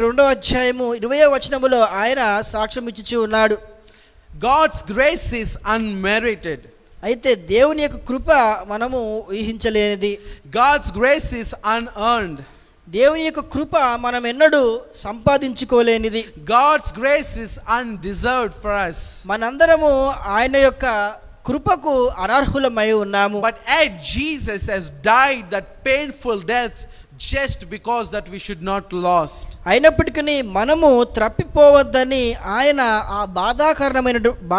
2వ అధ్యాయము 20వ వచనములో ఆయన సాక్ష్యం ఇచ్చుచూ ఉన్నాడు. God's grace is unmerited. అయితే దేవుని యొక్క కృప మనము ఊహించలేనిది. God's grace is unearned. దేవుని యొక్క కృప మనం ఎన్నడూ సంపాదించుకోలేనిది. God's grace is undeserved for us. మనందరము ఆయన యొక్క కృపకు అనర్హులమై ఉన్నాము. But yet Jesus has died that painful death just because that we should not lost. అయినప్పటికీ మనము త్రప్పిపోవద్దని ఆయన ఆ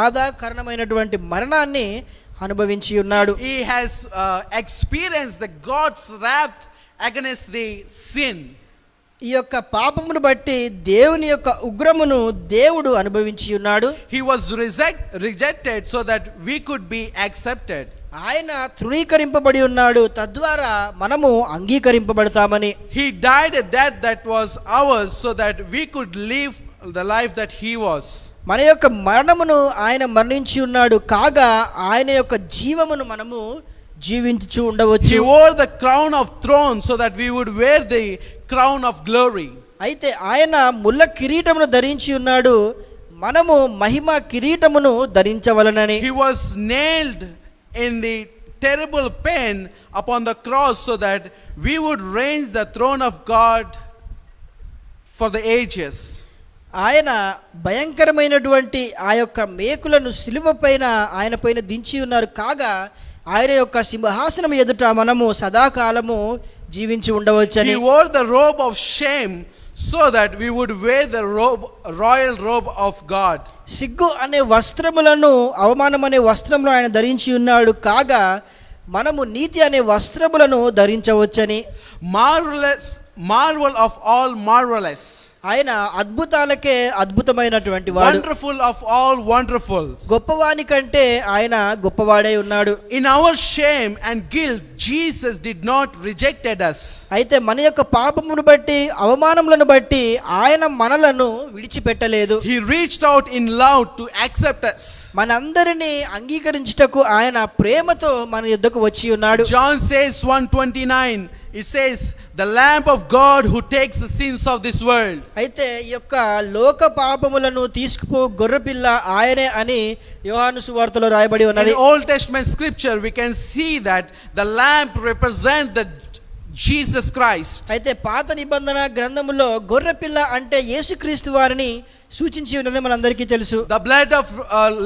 బాధాకరమైనటువంటి మరణాన్ని అనుభవించి ఉన్నాడు. He has experienced the God's wrath against the sin. ఈ యొక్క పాపమును బట్టి దేవుని యొక్క ఉగ్రమును దేవుడు అనుభవించి ఉన్నాడు. He was rejected so that we could be accepted. ఆయన తృణీకరింపబడి ఉన్నాడు, తద్వారా మనము అంగీకరింపబడతామని. He died a death that was ours so that we could live the life that he was. మన యొక్క మరణమును ఆయన మరణించి ఉన్నాడు, కాగా ఆయన యొక్క జీవమును మనము జీవించుచూ ఉండవచ్చు. He wore the crown of thorns so that we would wear the crown of glory. అయితే ఆయన ముళ్ళ కిరీటమును ధరించి ఉన్నాడు, మనము మహిమ కిరీటమును ధరించవలనని. He was nailed in the terrible pain upon the cross so that we would reign the throne of God for the ages. ఆయన భయంకరమైనటువంటి ఆ యొక్క మేకులను శిలువ పైన ఆయన పైన దించి ఉన్నారు, కాగా ఆయన యొక్క సింహాసనం ఎదుట మనము సదాకాలము జీవించి ఉండవచ్చని. He wore the robe of shame so that we would wear the royal robe of God. సిగ్గు అనే వస్త్రములను, అవమానం అనే వస్త్రములను ఆయన ధరించి ఉన్నాడు, కాగా మనము నీతి అనే వస్త్రములను ధరించవచ్చని. Marvel of all marvelous. ఆయన అద్భుతాలకే అద్భుతమైనటువంటి వాడు. Wonderful of all wonderfuls. గొప్పవాని కంటే ఆయన గొప్పవాడై ఉన్నాడు. In our shame and guilt Jesus did not rejected us. అయితే మన యొక్క పాపమును బట్టి, అవమానములను బట్టి ఆయన మనలను విడిచిపెట్టలేదు. He reached out in love to accept us. మనందరినీ అంగీకరించుటకు ఆయన ప్రేమతో మన యొద్దకు వచ్చి ఉన్నాడు. John says 1:29, it says the lamb of God who takes the sins of this world. అయితే ఈ యొక్క లోక పాపములను తీసుకుపో గొర్రెపిల్ల ఆయనే అని యోహాను సువార్తలో రాయబడి ఉన్నది. In the Old Testament scripture we can see that the lamb represents the Jesus Christ. అయితే పాత నిబంధన గ్రంథములో గొర్రెపిల్ల అంటే యేసుక్రీస్తు వారిని సూచించి ఉన్నది మనందరికీ తెలుసు. The blood of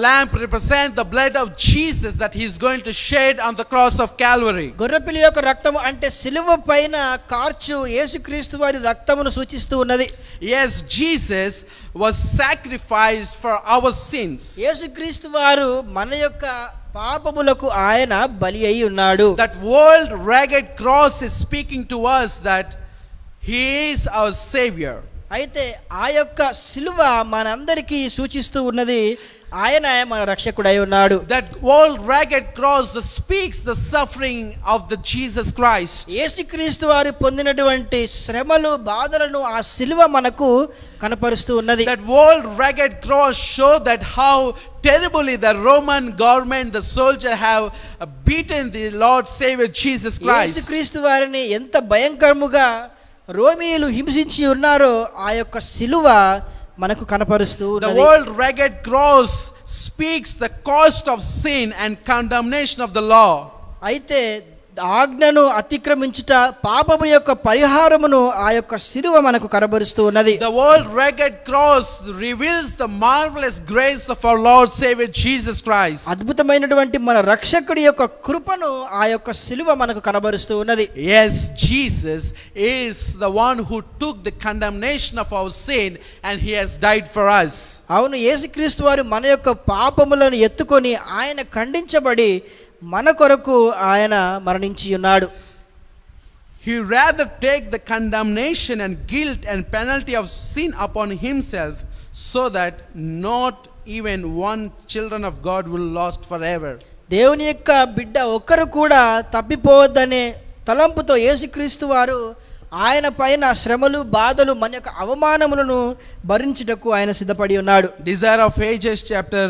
lamb represents the blood of Jesus that he is going to shed on the cross of Calvary. గొర్రెపిల్ల యొక్క రక్తము అంటే సిలువ పైన కార్చు యేసుక్రీస్తు వారి రక్తమును సూచిస్తూ ఉన్నది. Yes, Jesus was sacrificed for our sins. యేసుక్రీస్తు వారు మన యొక్క పాపములకు ఆయన బలి అయి ఉన్నాడు. That world ragged cross is speaking to us that he is our savior. అయితే ఆ యొక్క సిలువ మనందరికీ సూచిస్తూ ఉన్నది, ఆయన మన రక్షకుడై ఉన్నాడు. That old ragged cross speaks the suffering of the Jesus Christ. యేసుక్రీస్తు వారు పొందినటువంటి శ్రమలు, బాధలను ఆ సిలువ మనకు కనపరుస్తూ ఉన్నది. That old ragged cross show that how terribly the Roman government, the soldier have beaten the Lord Savior Jesus Christ. యేసుక్రీస్తు వారిని ఎంత భయంకరముగా రోమీయులు హింసించి ఉన్నారో ఆ యొక్క సిలువ మనకు కనపరుస్తూ ఉన్నది. The old ragged cross speaks the cost of sin and condemnation of the law. అయితే ఆజ్ఞను అతిక్రమించుట, పాపము యొక్క పరిహారమును ఆ యొక్క సిలువ మనకు కనబరుస్తూ ఉన్నది. The old ragged cross reveals the marvelous grace of our Lord Savior Jesus Christ. అద్భుతమైనటువంటి మన రక్షకుడి యొక్క కృపను ఆ యొక్క సిలువ మనకు కనబరుస్తూ ఉన్నది. Yes, Jesus is the one who took the condemnation of our sin and he has died for us. అవును, యేసుక్రీస్తు వారు మన యొక్క పాపములను ఎత్తుకొని ఆయన ఖండించబడి మన కొరకు ఆయన మరణించి ఉన్నాడు. He rather take the condemnation and guilt and penalty of sin upon himself so that not even one children of God will lost forever. దేవుని యొక్క బిడ్డ ఒక్కరు కూడా తప్పిపోవద్దనే తలంపుతో యేసుక్రీస్తు వారు ఆయన పైన శ్రమలు, బాధలు, మన యొక్క అవమానములను భరించుటకు ఆయన సిద్ధపడి ఉన్నాడు. Desire of Ages chapter